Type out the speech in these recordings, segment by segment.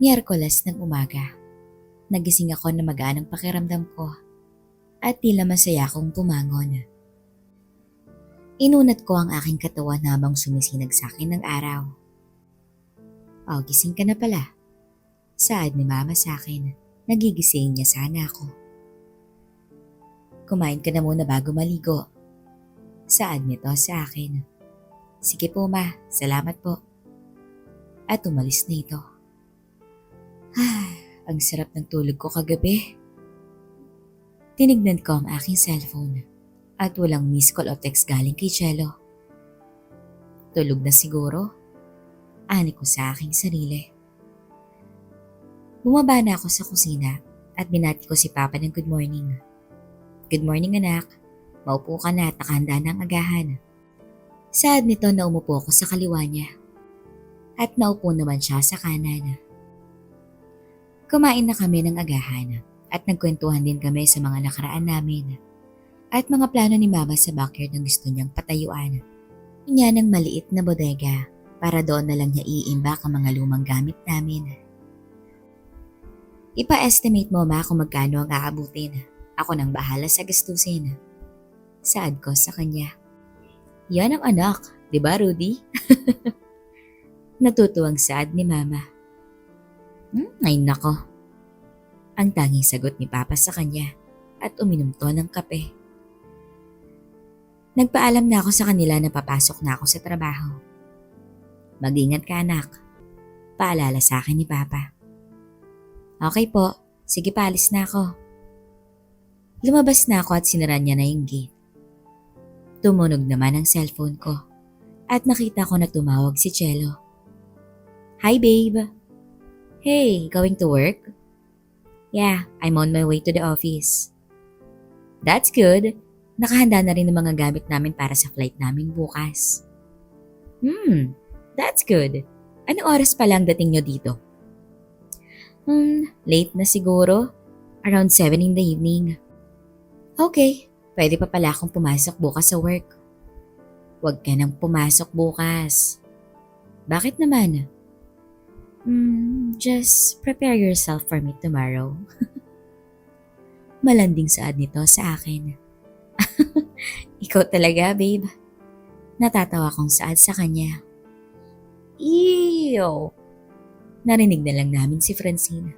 Miyerkules ng umaga. Nagising ako na magaan ang pakiramdam ko at tila masaya akong pumangon. Inunat ko ang aking katawan habang sumisinag sa akin ng araw. "Oh, gising ka na pala." Saad ni Mama sa akin. Nagigising niya sana ako. "Kumain ka na muna bago maligo." Saad nito sa akin. "Sige po Ma, salamat po." At umalis na ito. Ang sarap ng tulog ko kagabi. Tinignan ko ang aking cellphone at walang missed call o text galing kay Cello. Tulog na siguro? Ani ko sa aking sarili. Bumaba na ako sa kusina at binati ko si Papa ng good morning. "Good morning anak, maupo ka na at nakahanda ng agahan." Saad nito na umupo ako sa kaliwa niya at naupo naman siya sa kanan. Kumain na kami ng agahan at nagkwentuhan din kami sa mga nakaraan namin at mga plano ni Mama sa backyard na gusto niyang patayuan. Niya ng maliit na bodega para doon na lang niya iimbak ang mga lumang gamit namin. "Ipa-estimate mo Ma kung magkano ang aabutin. Ako nang bahala sa gastusin." Saad ko sa kanya. "Yan ang anak, di ba Rudy?" Natutuwang saad ni Mama. Ay nako. Ang tanging sagot ni Papa sa kanya at uminom to ng kape. Nagpaalam na ako sa kanila na papasok na ako sa trabaho. "Mag-ingat ka anak." Paalala sa akin ni Papa. "Okay po, sige paalis na ako." Lumabas na ako at sinara niya na yung gate. Tumunog naman ang cellphone ko at nakita ko na tumawag si Cello. "Hi babe." "Hey, going to work?" "Yeah, I'm on my way to the office." "That's good. Nakahanda na rin ang mga gamit namin para sa flight namin bukas." That's good. Anong oras pa lang dating nyo dito?" Late na siguro. Around 7 in the evening." "Okay, pwede pa pala akong pumasok bukas sa work." "Huwag ka nang pumasok bukas." "Bakit naman?" Just prepare yourself for me tomorrow." Malanding saad nito sa akin. Ikaw talaga, babe. Natatawa kong saad sa kanya. Ew! Narinig na lang namin si Francine.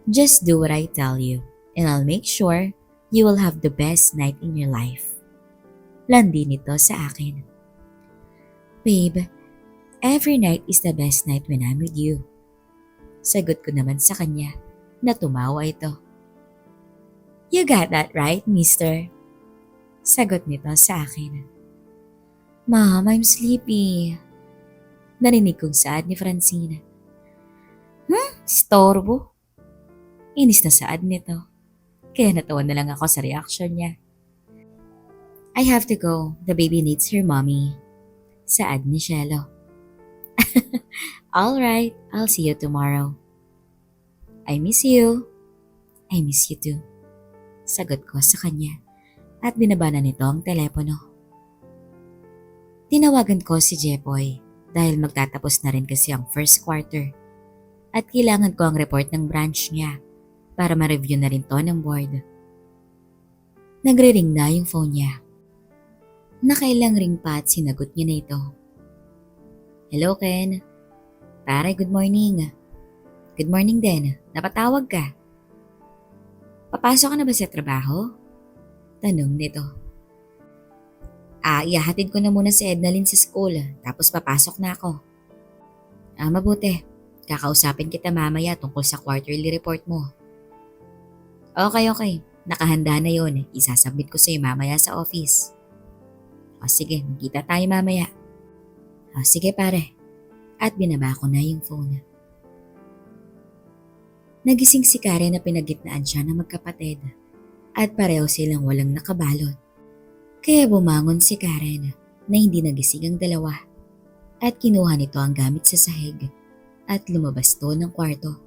"Just do what I tell you, and I'll make sure you will have the best night in your life." Landi nito sa akin. "Babe, every night is the best night when I'm with you." Sagot ko naman sa kanya na tumawa ito. "You got that right, mister." Sagot nito sa akin. "Mom, I'm sleepy." Narinig kong saad ni Francine. Storbo. Inis na saad nito. Kaya natawa na lang ako sa reaction niya. "I have to go. The baby needs her mommy." Saad ni Cello. "Alright, I'll see you tomorrow." "I miss you." "I miss you too." Sagot ko sa kanya at binaba na nito ang telepono. Tinawagan ko si Jepoy dahil magtatapos na rin kasi ang first quarter at kailangan ko ang report ng branch niya para ma-review na rin to ng board. Nagre-ring na yung phone niya. Nakailang ring pa at sinagot niya na ito. "Hello Ken. Pare, good morning." "Good morning din. Napatawag ka." "Papasok ka na ba sa trabaho?" Tanong nito. Ihahatid ko na muna si Ednalyn sa school tapos papasok na ako." Mabuti. Kakausapin kita mamaya tungkol sa quarterly report mo." Okay. Nakahanda na yon. Isasubmit ko sa'yo mamaya sa office." Sige, magkita tayo mamaya." Sige pare. At binaba ko na yung phone. Nagising si Karen na pinagitnaan siya ng magkapatid at pareho silang walang nakabalot. Kaya bumangon si Karen na hindi nagising ang dalawa at kinuha nito ang gamit sa sahig at lumabas to ng kwarto.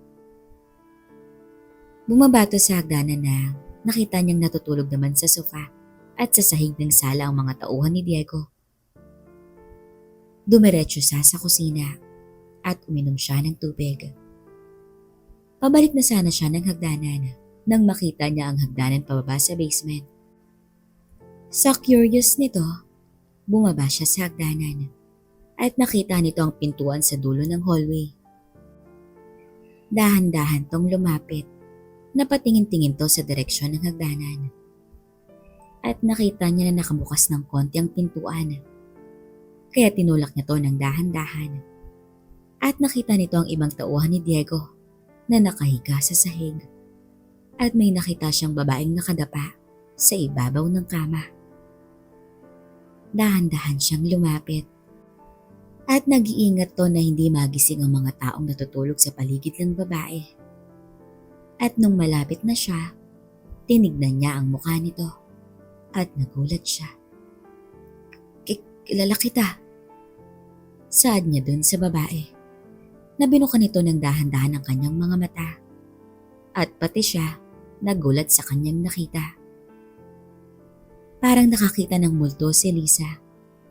Bumaba to sa hagdanan na nakita niyang natutulog naman sa sofa at sa sahig ng sala ang mga tauhan ni Diego. Dumiretso siya sa kusina at uminom siya ng tubig. Pabalik na sana siya ng hagdanan nang makita niya ang hagdanan pababa sa basement. Sa curious nito, bumaba siya sa hagdanan at nakita nito ang pintuan sa dulo ng hallway. Dahan-dahan tong lumapit. Napatingin-tingin to sa direksyon ng hagdanan. At nakita niya na nakabukas ng konti ang pintuan. Kaya tinulak niya to ng dahan-dahan. At nakita nito ang ibang tauhan ni Diego na nakahiga sa sahig. At may nakita siyang babaeng nakadapa sa ibabaw ng kama. Dahan-dahan siyang lumapit. At nag-iingat to na hindi magising ang mga taong natutulog sa paligid ng babae. At nung malapit na siya, tinignan niya ang mukha nito at nagulat siya. Kilala kita. Saad niya dun sa babae. Nabinuka nito ng dahan-dahan ang kanyang mga mata. At pati siya, nagulat sa kanyang nakita. Parang nakakita ng multo si Lisa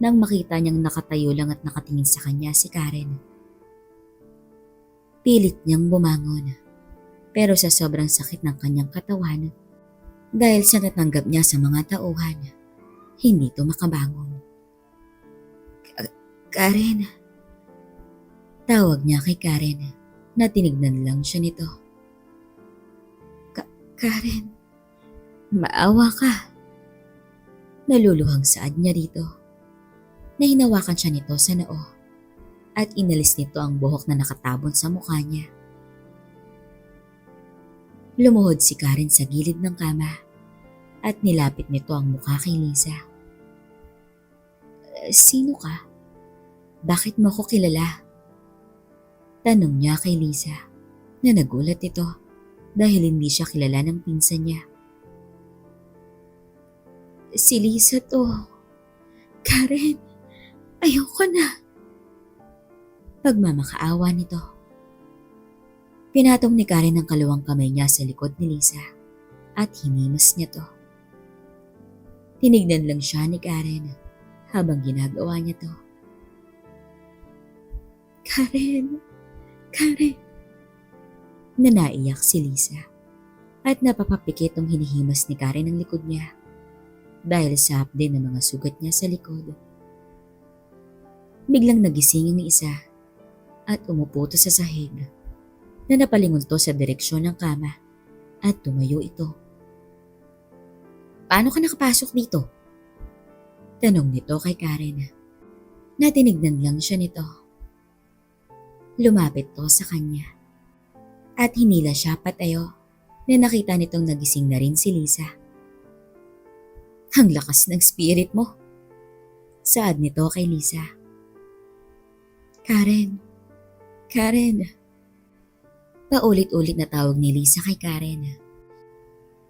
nang makita niyang nakatayo lang at nakatingin sa kanya si Karen. Pilit niyang bumangon. Pero sa sobrang sakit ng kanyang katawan, dahil sa natanggap niya sa mga tauhan, hindi ito makabangon. Karen. Tawag niya kay Karen na tinignan lang siya nito. Karen, maawa ka. Naluluhang saad niya rito. Nahinawakan siya nito sa noo at inalis nito ang buhok na nakatabon sa mukha niya. Lumuhod si Karen sa gilid ng kama at nilapit nito ang mukha kay Lisa. Sino ka? Bakit mo ko kilala? Tanong niya kay Lisa na nagulat ito dahil hindi siya kilala ng pinsan niya. Si Lisa to. Karen, ayoko na. Pagmamakaawa nito. Pinatong ni Karen ang kalawang kamay niya sa likod ni Lisa at hinimas niya to. Tinignan lang siya ni Karen habang ginagawa niya to. Karen. Nanaiyak si Lisa at napapapikit ang hinihimas ni Karen ang likod niya dahil sa hapde ng mga sugat niya sa likod. Biglang nagising ang isa at umupo to sa sahig na napalingon to sa direksyon ng kama at tumayo ito. Paano ka nakapasok dito? Tanong nito kay Karen. Natinignan lang siya nito. Lumapit to sa kanya at hinila siya patayo na nakita nitong nagising na rin si Lisa. Ang lakas ng spirit mo. Saad nito kay Lisa. Karen. Paulit-ulit na tawag ni Lisa kay Karen.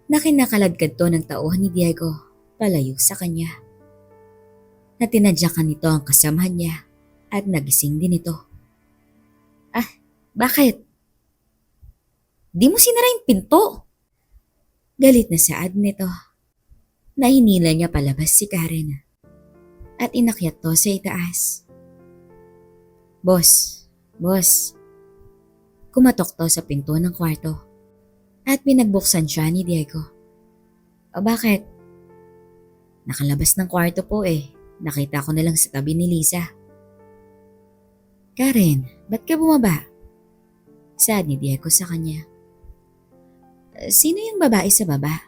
Nakinakaladkad to ng tauhan ni Diego palayo sa kanya. Natinadyakan nito ang kasamahan niya at nagising din ito. Bakit? Di mo sinara yung pinto? Galit na saad nito. Nahinila niya palabas si Karen at inakyat to sa itaas. Boss. Kumatok to sa pinto ng kwarto at pinagbuksan siya ni Diego. O bakit? Nakalabas ng kwarto po eh. Nakita ko na lang sa tabi ni Lisa. Karen, ba't ka bumaba? Saad ni Diego sa kanya. Sino yung babae sa baba?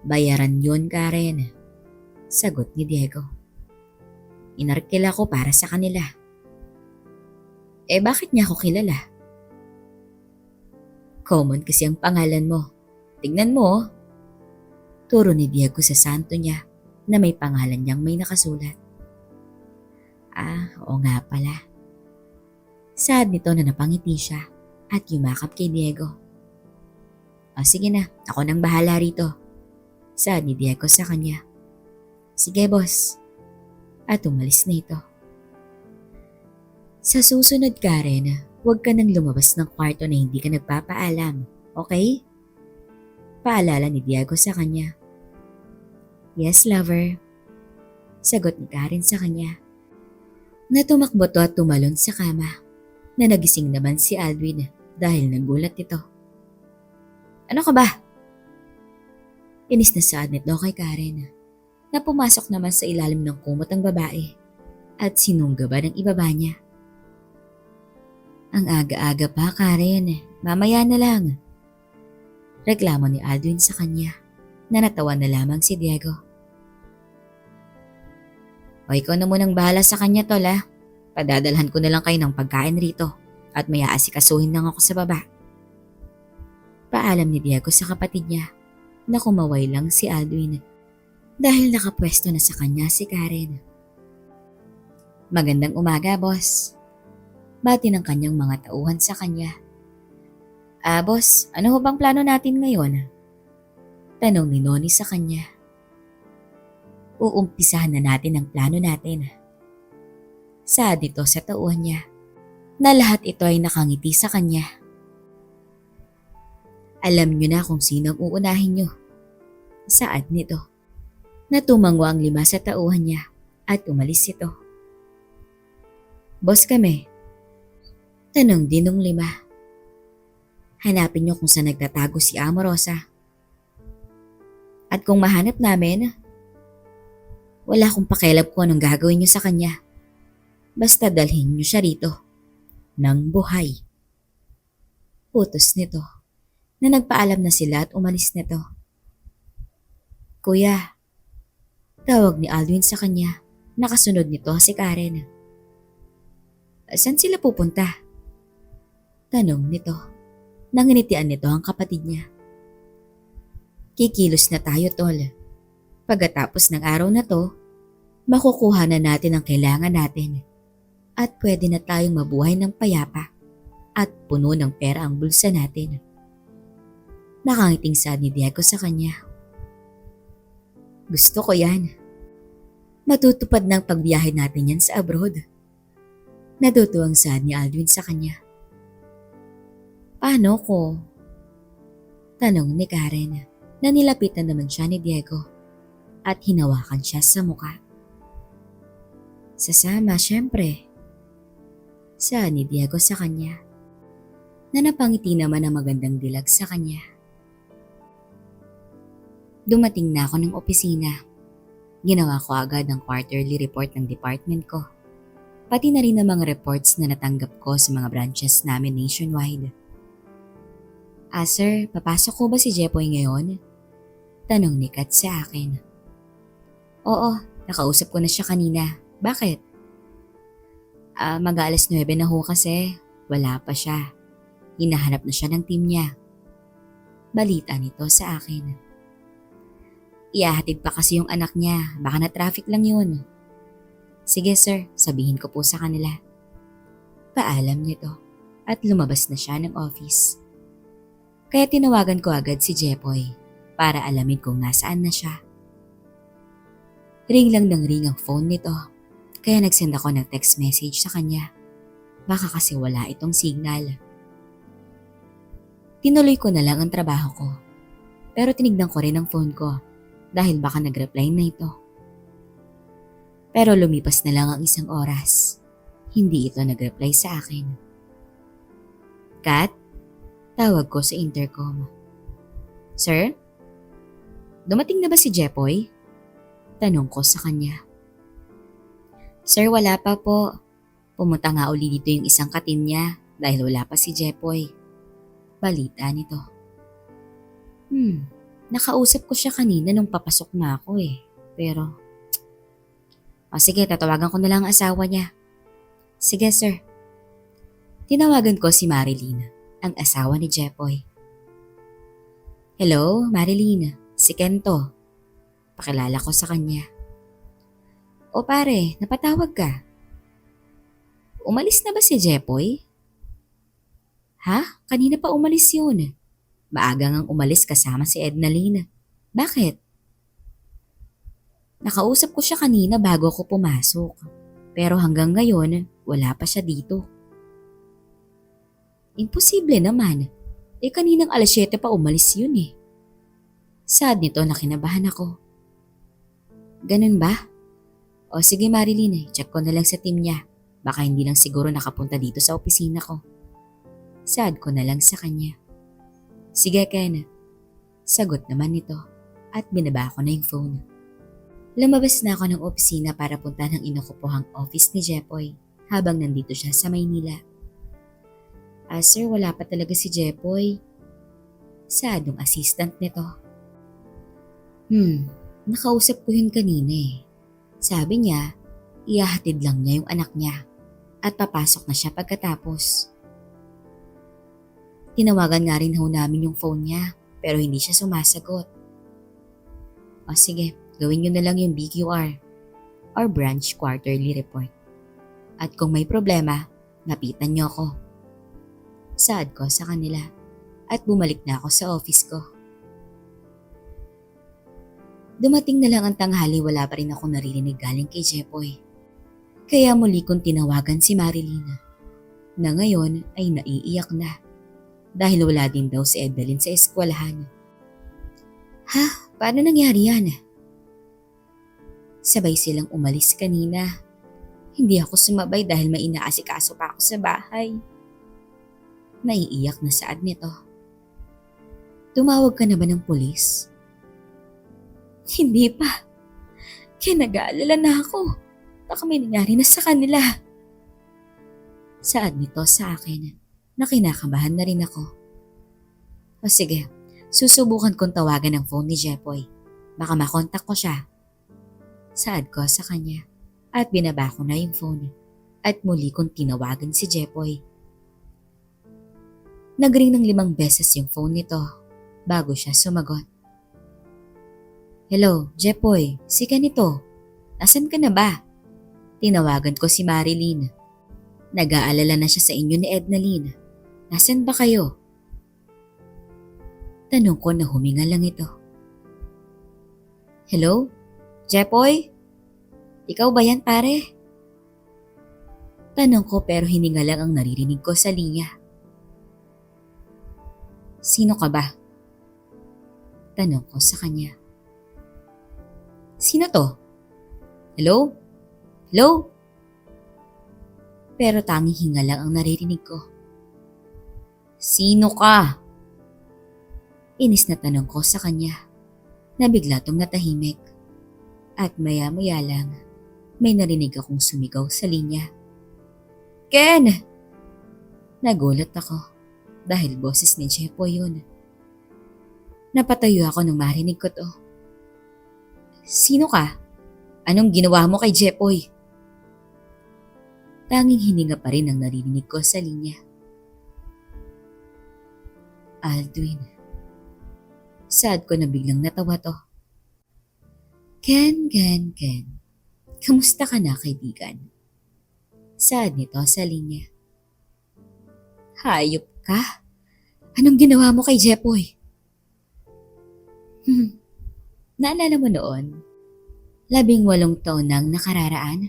Bayaran yun, Karen. Sagot ni Diego. Inarkila ko para sa kanila. Bakit niya ako kilala? Common kasi ang pangalan mo. Tingnan mo, oh. Turo ni Diego sa santo niya na may pangalan niyang may nakasulat. Oo nga pala. Saad nito na napangiti siya at yumakap kay Diego. Sige na, ako nang bahala rito. Saad ni Diego sa kanya. Sige boss. At umalis na ito. Sa susunod Karen, huwag ka nang lumabas ng kwarto na hindi ka nagpapaalam, okay? Paalala ni Diego sa kanya. Yes, lover. Sagot ni Karen sa kanya. Natumakbo to at tumalon sa kama na nagising naman si Aldwin dahil nagulat ito. Ano ka ba? Inis na saad nito kay Karen na pumasok naman sa ilalim ng kumot ang babae at sinunggaban ng ibaba niya. Ang aga-aga pa, Karen. Mamaya na lang. Reklamo ni Aldwin sa kanya na natawa na lamang si Diego. O ikaw na munang bahala sa kanya, tol ha. Padadalhan ko na lang kayo ng pagkain rito at may aasikasuhin lang ako sa baba. Paalam ni Diego sa kapatid niya na kumaway lang si Aldwin dahil nakapwesto na sa kanya si Karen. Magandang umaga, boss. Bati ng kanyang mga tauhan sa kanya. Boss, ano ho bang plano natin ngayon? Tanong ni Noni sa kanya. Uumpisahan na natin ang plano natin. Saad nito sa tauhan niya na lahat ito ay nakangiti sa kanya. Alam niyo na kung sino ang uunahin niyo. Saad nito. Natumangwa ang 5 sa tauhan niya at umalis ito. Boss kami. Tanong din ng 5. Hanapin niyo kung saan nagtatago si Amorosa. At kung mahanap namin, wala akong pakialam kung anong gagawin niyo sa kanya. Basta dalhin niyo siya rito. Nang buhay. Utos nito na nagpaalam na sila at umalis nito. Kuya, tawag ni Aldwin sa kanya. Nakasunod nito si Karen. Saan sila pupunta? Tanong nito. Nanginitian nito ang kapatid niya. Kikilos na tayo, tol. Pagkatapos ng araw na to, makukuha na natin ang kailangan natin at pwede na tayong mabuhay ng payapa at puno ng pera ang bulsa natin. Nakangiting saad ni Diego sa kanya. Gusto ko yan. Matutupad ng pagbiyahe natin yan sa abroad. Natutuwang saad ni Aldwin sa kanya. Paano ko? Tanong ni Karen na nilapitan naman siya ni Diego at hinawakan siya sa muka. Sasama, syempre. Saad ni Diego sa kanya na napangiti naman ang magandang dilag sa kanya. Dumating na ako ng opisina. Ginawa ko agad ang quarterly report ng department ko. Pati na rin ang mga reports na natanggap ko sa mga branches namin nationwide. Sir, papasok ko ba si Jepoy ngayon? Tanong ni Kat sa akin. Oo, nakausap ko na siya kanina. Bakit? Mag-aalas 9 na ho kasi. Wala pa siya. Hinahanap na siya ng team niya. Balita nito sa akin. Ihahatid pa kasi yung anak niya. Baka na-traffic lang yun. Sige sir, sabihin ko po sa kanila. Paalam nito at lumabas na siya ng office. Kaya tinawagan ko agad si Jepoy para alamin kung nasaan na siya. Ring lang ng ring ang phone nito, kaya nagsend ako ng text message sa kanya. Baka kasi wala itong signal. Tinuloy ko na lang ang trabaho ko, pero tinignan ko rin ang phone ko dahil baka nag-reply na ito. Pero lumipas na lang ang 1 oras. Hindi ito nag-reply sa akin. Kat? Tawag ko sa intercom. Sir? Dumating na ba si Jepoy? Tanong ko sa kanya. Sir, wala pa po. Pumunta nga uli dito yung isang katin niya dahil wala pa si Jepoy. Balita nito. Nakausap ko siya kanina nung papasok na ako eh. Pero, sige, tatawagan ko na lang ang asawa niya. Sige, sir. Tinawagan ko si Marilyn, ang asawa ni Jepoy. Hello, Marilyn. Si Kento. Pakilala ko sa kanya. O pare, napatawag ka. Umalis na ba si Jepoy? Ha? Kanina pa umalis yun. Maaga ngang umalis kasama si Ednaline. Bakit? Nakausap ko siya kanina bago ako pumasok. Pero hanggang ngayon, wala pa siya dito. Imposible naman. Kaninang alas 7 pa umalis yun eh. Sad nito na kinabahan ako. Ganun ba? O sige Marilyn, check ko na lang sa team niya Baka hindi lang siguro nakapunta dito sa opisina ko. Saad ko na lang sa kanya. Sige Ken, sagot naman nito at binaba ko na yung phone. Lumabas na ako ng opisina para punta ng inukupuhang office ni Jepoy habang nandito siya sa Maynila. Sir, wala pa talaga si Jepoy. Saad ng assistant nito. Nakausap ko yun kanina eh. Sabi niya, ihahatid lang niya yung anak niya at papasok na siya pagkatapos. Tinawagan nga rin ho namin yung phone niya pero hindi siya sumasagot. O sige, gawin niyo na lang yung BQR or Branch Quarterly Report. At kung may problema, napitan niyo ako. Saad ko sa kanila at bumalik na ako sa office ko. Dumating na lang ang tanghali, wala pa rin ako naririnig galing kay Jepoy. Kaya muli kong tinawagan si Marilyn na ngayon ay naiiyak na dahil wala din daw si Evelyn sa eskwelahan. Ha? Paano nangyari yan? Sabay silang umalis kanina. Hindi ako sumabay dahil may inaasikaso pa ako sa bahay. Naiiyak na Saad nito. Tumawag ka na ba ng pulis? Hindi pa. Kaya nag-aalala na ako. Baka may nangyari na sa kanila. Saad nito sa akin na kinakabahan na rin ako. O sige, susubukan kong tawagan ang phone ni Jepoy. Baka makontak ko siya. Saad ko sa kanya at binaba ko na yung phone at muli kong tinawagan si Jepoy. Nagring ng 5 beses yung phone nito bago siya sumagot. Hello, Jepoy, si ganito. Nasaan ka na ba? Tinawagan ko si Marilyn. Nag-aalala na siya sa inyo ni Ednalyn. Nasaan ba kayo? Tanong ko na huminga lang ito. Hello? Jepoy? Ikaw ba yan pare? Tanong ko pero hininga lang ang naririnig ko sa linya. Sino ka ba? Tanong ko sa kanya. Sino to? Hello? Hello? Pero tanging hinga lang ang naririnig ko. Sino ka? Inis na tanong ko sa kanya na bigla tong natahimik. At maya-maya lang may narinig akong sumigaw sa linya. Ken! Nagulat ako dahil boses ni Jepoy yun. Napatayo ako nung marinig ko to. Sino ka? Anong ginawa mo kay Jepoy? Tanging hininga pa rin ang naririnig ko sa linya. Aldwin. Sad ko na biglang natawa to. Ken. Kamusta ka na, kaibigan? Sad nito sa linya. Hayop ka? Anong ginawa mo kay Jepoy? Naalala mo noon? 18 taon nang nakararaan?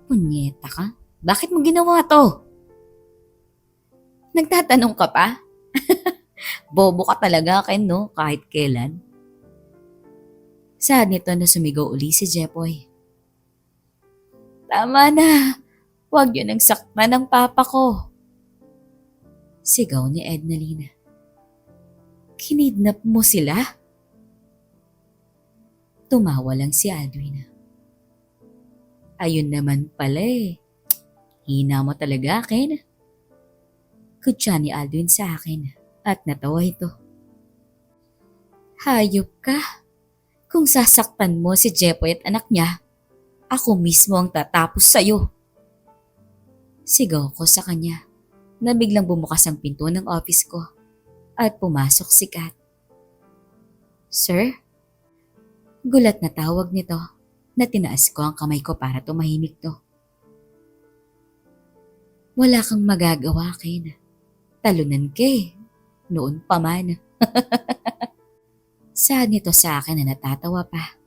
Punyeta ka? Bakit mo ginawa to? Nagtatanong ka pa? Bobo ka talaga, Ken, no? Kahit kailan. Sad nito na sumigaw uli si Jepoy. Tama na. Huwag yun ang saktan ng papa ko. Sigaw ni Ednalyn. Kinidnap mo sila? Tumawa lang si Aldwin. Ayun naman pala eh. Hina mo talaga, Ken. Kutsa ni Aldwin sa akin at natawa ito. Hayop ka. Kung sasaktan mo si Jepoy at anak niya, ako mismo ang tatapos sa'yo. Sigaw ko sa kanya na biglang bumukas ang pinto ng office ko at pumasok si Kat. Sir? Gulat na tawag nito na tinaas ko ang kamay ko para tumahimik to. Wala kang magagawa, Ken. Talunan ka eh. Noon pa man. Sad nito sa akin na natatawa pa.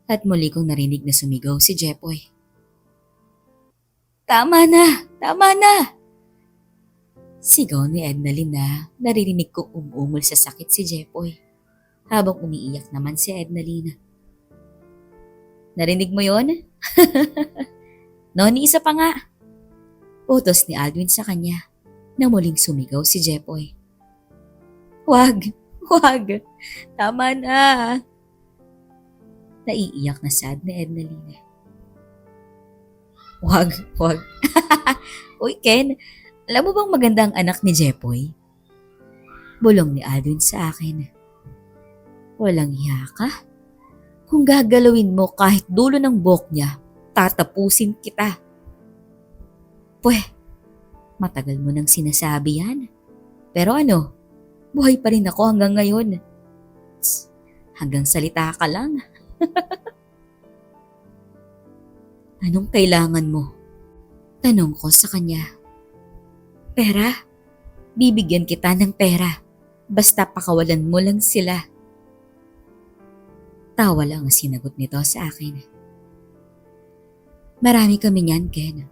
At muli kong narinig na sumigaw si Jepoy. Tama na! Tama na! Sigaw ni Ednalyn na naririnig ko umuungol sa sakit si Jepoy habang umiiyak naman si Ednalyn. Narinig mo yon? Noni, isa pa nga. Utos ni Aldwin sa kanya na muling sumigaw si Jepoy. Wag, wag, tama na. Naiiyak na sad ni Ednalina. Wag, wag. Uy Ken, alam mo bang maganda ang anak ni Jepoy? Bulong ni Aldwin sa akin. Walang hiya ka? Kung gagalawin mo kahit dulo ng buhok niya, tatapusin kita. Pweh, matagal mo nang sinasabi yan. Pero ano, buhay pa rin ako hanggang ngayon. Tss, hanggang salita ka lang. Anong kailangan mo? Tanong ko sa kanya. Pera? Bibigyan kita ng pera. Basta pakawalan mo lang sila. Tawa lang ang sinagot nito sa akin. Marami kami niyan, Ken.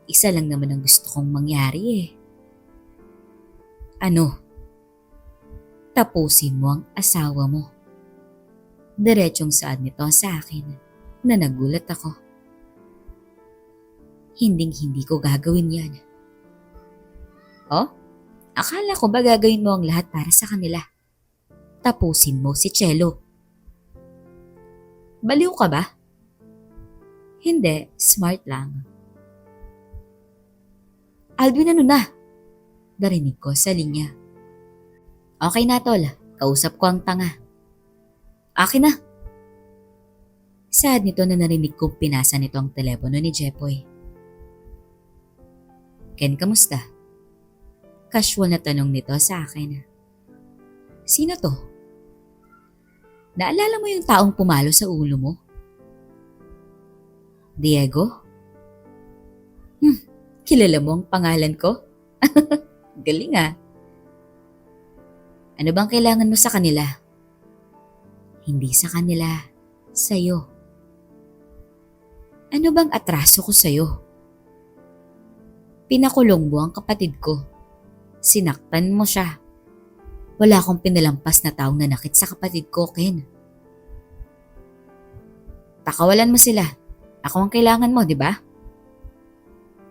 Isa lang naman ang gusto kong mangyari eh. Ano? Tapusin mo ang asawa mo. Diretsong saad nito sa akin na nagulat ako. Hinding-hindi ko gagawin yan. Oh? Akala ko ba gagawin mo ang lahat para sa kanila? Tapusin mo si Chelo. Baliw ka ba? Hindi, smart lang. Aldwin, ano na? Narinig ko sa linya. Okay na tol, kausap ko ang tanga. Akin na. Sad nito na narinig kong pinasa nito ang telepono ni Jepoy. Ken, kamusta? Casual na tanong nito sa akin. Sino to? Naalala mo yung taong pumalo sa ulo mo? Diego? Kilala mo ang pangalan ko? Galing ah. Ano bang kailangan mo sa kanila? Hindi sa kanila, sa'yo. Ano bang atraso ko sa'yo? Pinakulong mo ang kapatid ko. Sinaktan mo siya. Wala akong pinalampas na taong nanakit sa kapatid ko, Ken. Pakawalan mo sila. Ako ang kailangan mo, di ba?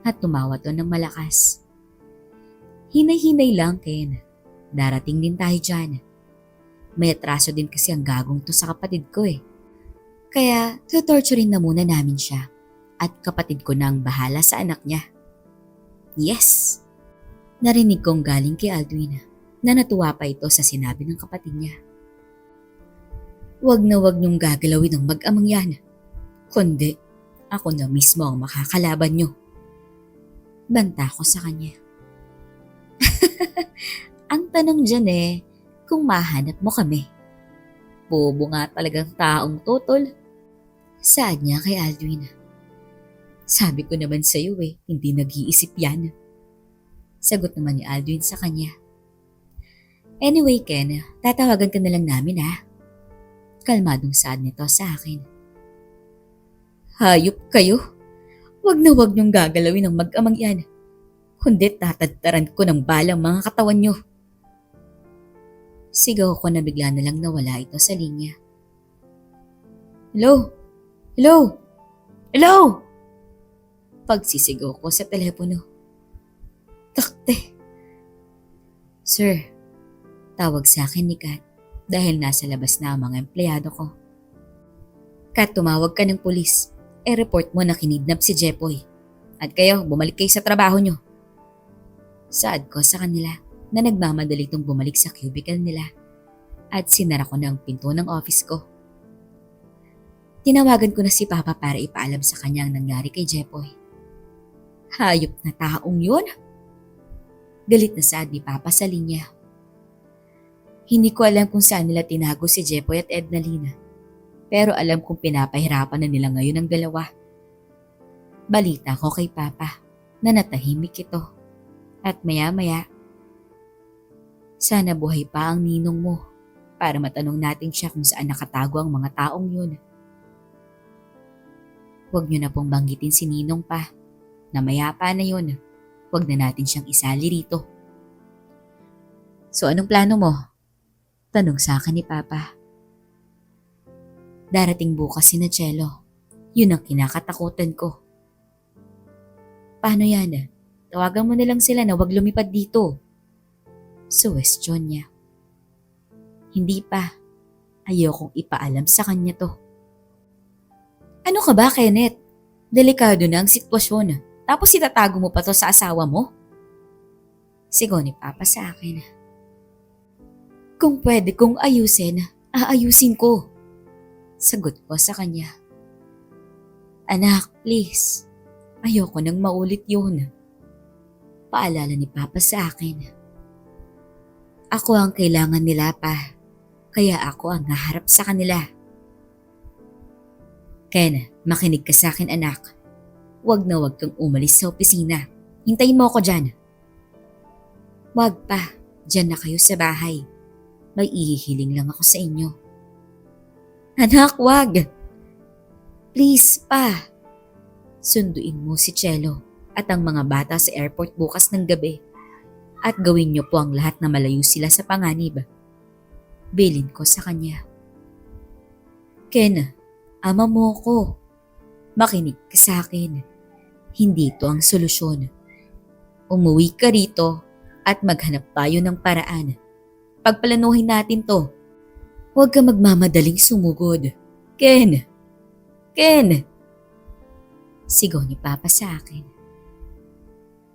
At tumawa to ng malakas. Hinay-hinay lang, Ken. Darating din tayo dyan. May atraso din kasi ang gagong to sa kapatid ko eh. Kaya tutorturin na muna namin siya. At kapatid ko na ang bahala sa anak niya. Yes! Narinig kong galing kay Aldwin na natuwa pa ito sa sinabi ng kapatid niya. Wag na wag niyong gagalawin ang mag-amang yan. Kundi, ako na mismo ang makakalaban niyo. Banta ko sa kanya. Ang tanong dyan kung mahanap mo kami. Bobo nga talagang taong tutol. Saad niya kay Aldwin. Sabi ko naman sa'yo hindi nag-iisip yan. Sagot naman ni Aldwin sa kanya. Anyway, Ken, tatawagan ka na lang namin ha. Kalmadong saad nito sa akin. Hayop kayo. Wag na wag niyong gagalawin ang mag-amang yan. Kundi tatadtaran ko ng balang mga katawan niyo. Sigaw ko na bigla na lang nawala ito sa linya. Hello? Hello? Hello? Pagsisigaw ko sa telepono. Takte. Sir, tawag sa akin ni Kat dahil nasa labas na ang mga empleyado ko. Kat, tumawag ka ng pulis. Report mo na kinidnap si Jepoy. At kayo, bumalik kayo sa trabaho nyo. Saad ko sa kanila na nagmamadali itong bumalik sa cubicle nila at sinara ko na ang pinto ng office ko. Tinawagan ko na si Papa para ipaalam sa kanya ang nangyari kay Jepoy. Hayop na taong yun. Galit na saad ni Papa sa linya. Hindi ko alam kung saan nila tinago si Jepoy at Ednalina. Pero alam kong pinapahirapan na nila ngayon ang dalawa. Balita ko kay Papa na natahimik ito. At maya-maya, sana buhay pa ang ninong mo para matanong natin siya kung saan nakatago ang mga taong yun. Huwag niyo na pong banggitin si Ninong pa. Na mayapa na yun. Huwag na natin siyang isali rito. So anong plano mo? Tanong sa akin ni Papa. Darating bukas si Chelo. Yun ang kinakatakutan ko. Paano yan? Tawagan mo na lang sila na wag lumipad dito. Suwestyon niya. Hindi pa. Ayokong ipaalam sa kanya to. Ano ka ba, Kenneth? Delikado na ang sitwasyon. Tapos itatago mo pa to sa asawa mo? Sigaw ni Papa sa akin. Kung pwede kong ayusin, aayusin ko. Sagot ko sa kanya. Anak, please. Ayoko nang maulit yun. Paalala ni Papa sa akin. Ako ang kailangan nila pa, kaya ako ang naharap sa kanila. Ken, makinig ka sa akin anak. Wag na wag kang umalis sa opisina. Hintayin mo ako dyan. Wag pa, dyan na kayo sa bahay. May ihihiling lang ako sa inyo. Anak, wag! Please pa. Sunduin mo si Chelo at ang mga bata sa airport bukas ng gabi. At gawin niyo po ang lahat na malayo sila sa panganib. Bilin ko sa kanya. Ken, ama mo ko. Makinig ka sa akin. Hindi ito ang solusyon. Umuwi ka rito at maghanap tayo ng paraan. Pagplanuhin natin to. Huwag ka magmamadaling sumugod. Ken! Ken! Sigaw ni Papa sa akin.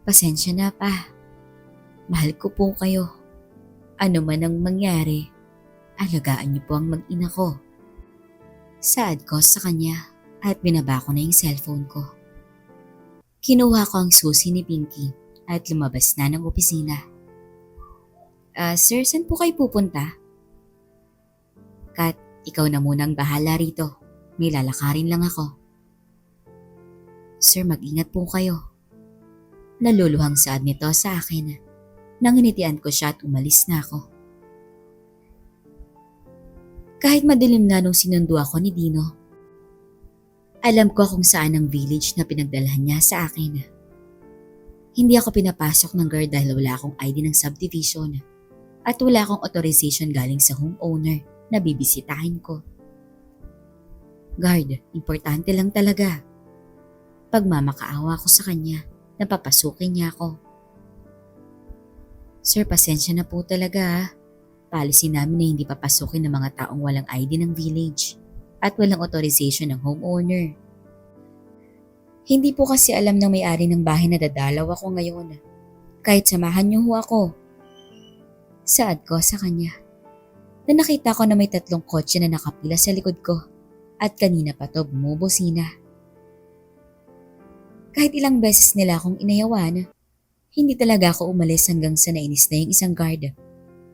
Pasensya na pa. Mahal ko po kayo. Ano man ang mangyari, alagaan niyo po ang mag-ina ko. Saad ko sa kanya at binaba ko na yung cellphone ko. Kinuha ko ang susi ni Pinky at lumabas na ng opisina. Sir, saan po kayo pupunta? Kat, ikaw na munang bahala rito. May lalakarin lang ako. Sir, mag-ingat po kayo. Naluluhang saad nito sa akin. Nanginitian ko siya at umalis na ako. Kahit madilim na nung sinundo ako ni Dino, alam ko kung saan ang village na pinagdalhan niya sa akin. Hindi ako pinapasok ng guard dahil wala akong ID ng subdivision at wala akong authorization galing sa homeowner na bibisitahin ko. Guard, importante lang talaga. Pagmamakaawa ko sa kanya, napapasukin niya ako. Sir, pasensya na po talaga. Policy namin na hindi papasukin ng mga taong walang ID ng village at walang authorization ng homeowner. Hindi po kasi alam ng may-ari ng bahay na dadalaw ako ngayon. Kahit samahan niyo ho ako. Saad ko sa kanya. Na nakita ko na may 3 kotse na nakapila sa likod ko at kanina pa to bumubusina. Kahit ilang beses nila akong inayawan, hindi talaga ako umalis hanggang sa nainis na yung isang guard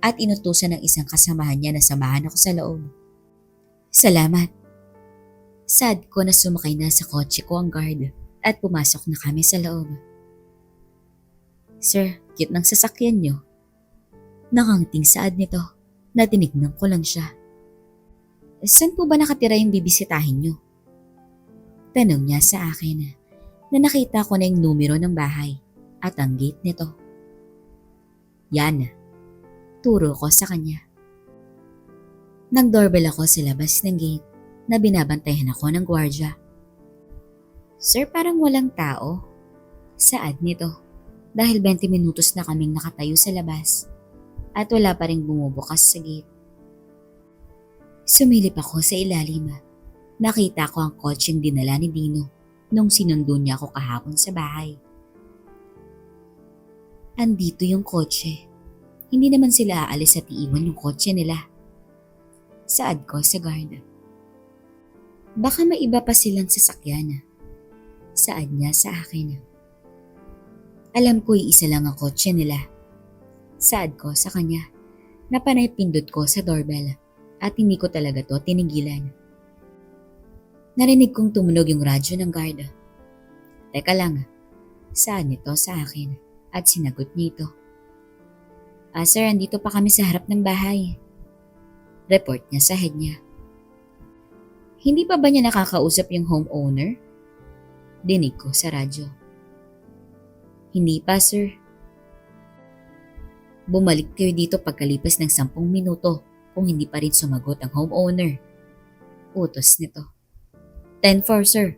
at inutusan ng isang kasamahan niya na samahan ako sa loob. Salamat. Sad ko na sumakay na sa kotse ko ang guard at pumasok na kami sa loob. Sir, cute ng sasakyan niyo. Nakangiting saad nito na tinignan ko lang siya. Saan po ba nakatira yung bibisitahin niyo? Tanong niya sa akin na nakita ko na yung numero ng bahay at ang gate nito. Yan, turo ko sa kanya. Nag-doorbell ako sa labas ng gate na binabantayan ako ng gwardya. Sir, parang walang tao. Saad nito dahil 20 minutos na kaming nakatayo sa labas at wala pa rin bumubukas sa gate. Sumilip ako sa ilalim. Nakita ko ang kotseng dinala ni Dino nung sinundo niya ako kahapon sa bahay. Andito yung kotse. Hindi naman sila aalis at iiwan yung kotse nila. Saad ko sa guard. Baka may iba pa silang sasakyan. Saad niya sa akin. Alam ko isa lang ang kotse nila. Saad ko sa kanya. Napanay pindot ko sa doorbell at hindi ko talaga to tinigilan. Narinig kong tumunog yung radyo ng guard. Teka lang, saad nito sa akin at sinagot niya ito. Sir, andito pa kami sa harap ng bahay. Report niya sa head niya. Hindi pa ba niya nakakausap yung homeowner? Dinig ko sa radyo. Hindi pa, sir. Bumalik kayo dito pagkalipas ng 10 minuto kung hindi pa rin sumagot ang homeowner. Utos nito. 10-4, sir.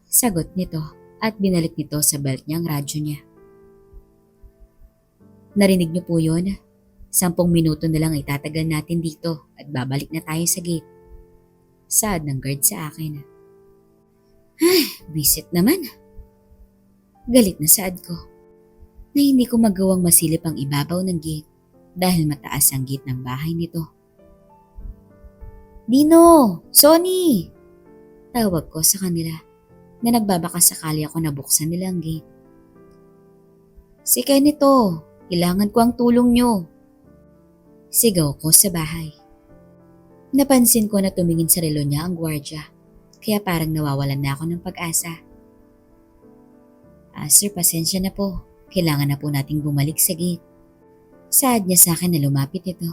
Sagot nito at binalik nito sa belt niya ang radyo niya. Narinig niyo po yun? 10 minuto na lang itatagal natin dito at babalik na tayo sa gate. Saad ng guard sa akin. Ay, visit naman. Galit na saad ko na hindi ko magawang masilip ang ibabaw ng gate dahil mataas ang gate ng bahay nito. Dino! Sonny! Tawag ko sa kanila na nagbabaka sakali ako na buksan nila ang gate. Si Kenito, kailangan ko ang tulong nyo. Sigaw ko sa bahay. Napansin ko na tumingin sa relo niya ang gwardya, kaya parang nawawalan na ako ng pag-asa. Sir, pasensya na po. Kailangan na po nating bumalik sa gate. Saad niya sa akin na lumapit ito.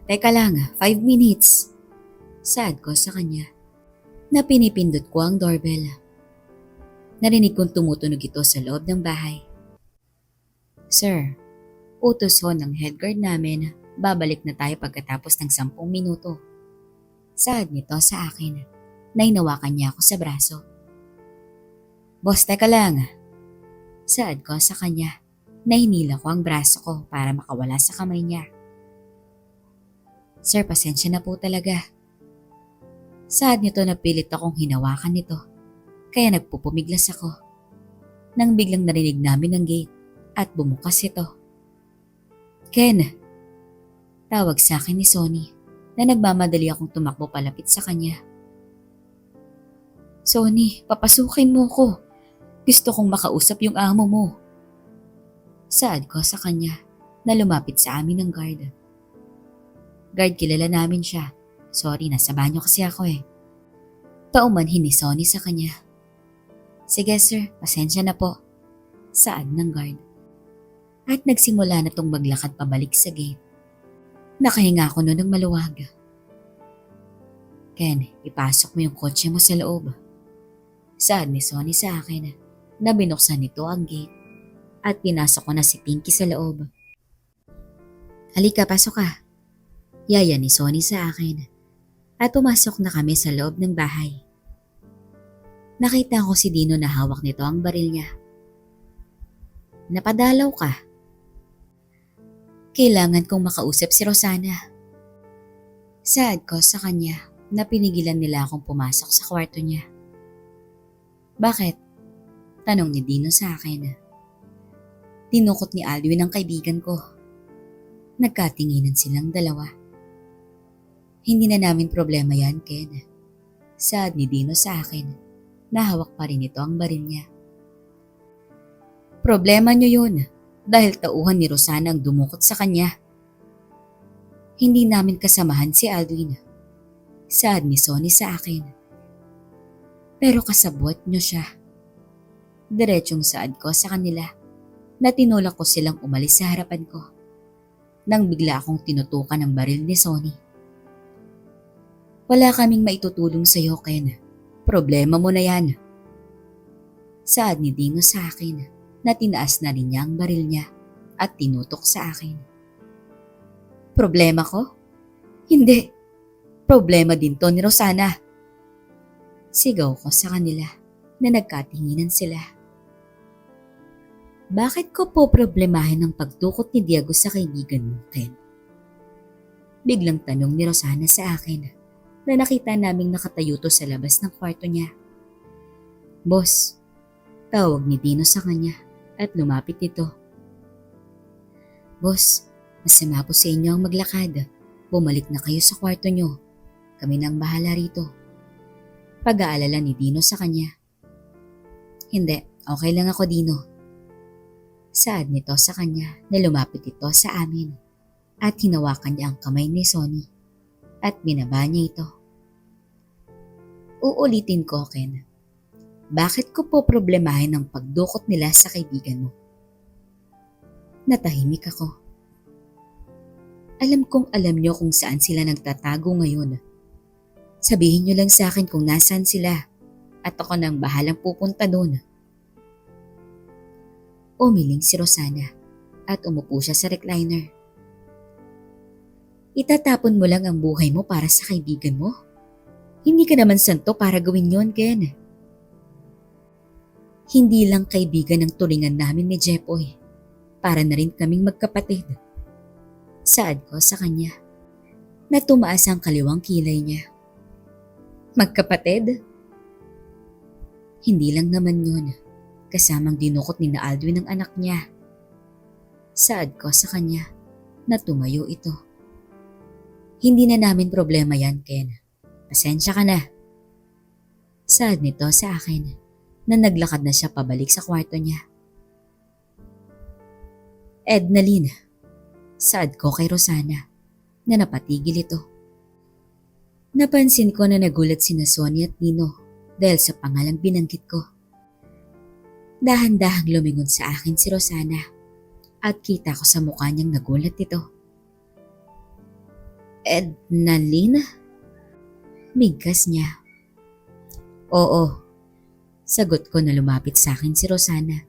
Teka lang, 5 minutes. Saad ko sa kanya na pinipindot ko ang doorbell. Narinig kong tumutunog ito sa loob ng bahay. Sir, utos ho ng head guard namin, babalik na tayo pagkatapos ng 10 minuto. Saad nito sa akin na hinawakan niya ako sa braso. Boss, teka lang. Saad ko sa kanya na hinila ko ang braso ko para makawala sa kamay niya. Sir, pasensya na po talaga. Saad nito na pilit akong hinawakan nito, kaya nagpupumiglas ako. Nang biglang narinig namin ang gate at bumukas ito. Ken! Tawag sa akin ni Sonny na nagmamadali akong tumakbo palapit sa kanya. Sonny, papasukin mo ko. Gusto kong makausap yung amo mo. Saad ko sa kanya na lumapit sa amin ng guard. Guard, kilala namin siya. Sorry, nasa banyo kasi ako eh. Paumanhin ni Sonny sa kanya. Sige sir, pasensya na po. Saad ng guard. At nagsimula na tong maglakad pabalik sa gate. Nakahinga ako noon ng maluwag. Ken, ipasok mo yung kotse mo sa loob. Saad ni Sonny sa akin na binuksan nito ang gate at pinasok ko na si Pinky sa loob. Halika, pasok ka. Yaya ni Sonny sa akin at pumasok na kami sa loob ng bahay. Nakita ko si Dino na hawak nito ang baril niya. Napadalaw ka. Kailangan kong makausap si Rosana. Saad ko sa kanya na pinigilan nila akong pumasok sa kwarto niya. Bakit? Tanong ni Dino sa akin. Tinukot ni Alwin ang kaibigan ko. Nagkatinginan silang dalawa. Hindi na namin problema yan, Ken. Saad ni Dino sa akin na hawak pa rin ito ang baril niya. Problema niyo yun dahil tauhan ni Rosana ang dumukot sa kanya. Hindi namin kasamahan si Alwin. Saad ni Sonny sa akin. Pero kasabwat niyo siya. Diretsong saad ko sa kanila na tinulak ko silang umalis sa harapan ko nang bigla akong tinutukan ng baril ni Sonny. Wala kaming maitutulong sa iyo, Ken. Problema mo na yan. Saad ni Dino sa akin na tinaas na rin niya ang baril niya at tinutok sa akin. Problema ko? Hindi. Problema din to ni Rosana. Sigaw ko sa kanila na nagkatinginan sila. Bakit ko po problemahin ang pagtukot ni Diego sa kaibigan mo, Ken? Biglang tanong ni Rosana sa akin na nakita naming nakatayo to sa labas ng kwarto niya. Boss, tawag ni Dino sa kanya at lumapit ito. Boss, masama po sa inyo ang maglakad. Bumalik na kayo sa kwarto niyo. Kami nang bahala rito. Pag-aalala ni Dino sa kanya. Hindi, okay lang ako, Dino. Saad nito sa kanya na lumapit ito sa amin at hinawakan niya ang kamay ni Sonny at binaba niya ito. Uulitin ko, Ken. Bakit ko po problemahin ang pagdukot nila sa kaibigan mo? Natahimik ako. Alam kong alam niyo kung saan sila nagtatago ngayon. Sabihin niyo lang sa akin kung nasaan sila at ako nang bahalang pupunta doon. Umiling si Rosana at umupo siya sa recliner. Itatapon mo lang ang buhay mo para sa kaibigan mo? Hindi ka naman santo para gawin yon, Ken. Hindi lang kaibigan ang turingan namin ni Jepoy. Para na rin kaming magkapatid. Saad ko sa kanya. Na tumaas ang kaliwang kilay niya. Magkapatid? Hindi lang naman yun. Kasamang dinukot ni na Aldwin ang anak niya. Saad ko sa kanya na tumayo ito. Hindi na namin problema yan, Ken. Pasensya ka na. Saad nito sa akin na naglakad na siya pabalik sa kwarto niya. Ednalyn, saad ko kay Rosana na napatigil ito. Napansin ko na nagulat sina Sonia at Nino dahil sa pangalang binanggit ko. Dahan-dahang lumingon sa akin si Rosana at kita ko sa mukha niyang nagulat ito. Ednalyn? Bigkas niya. Oo, sagot ko na lumapit sa akin si Rosana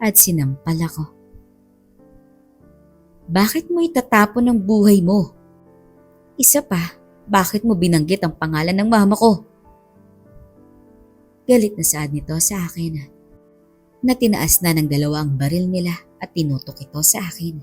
at sinampal ako. Bakit mo itatapon ang buhay mo? Isa pa, bakit mo binanggit ang pangalan ng mama ko? Galit na saad nito sa akin na tinaas na ng dalawa ang baril nila at tinutok ito sa akin.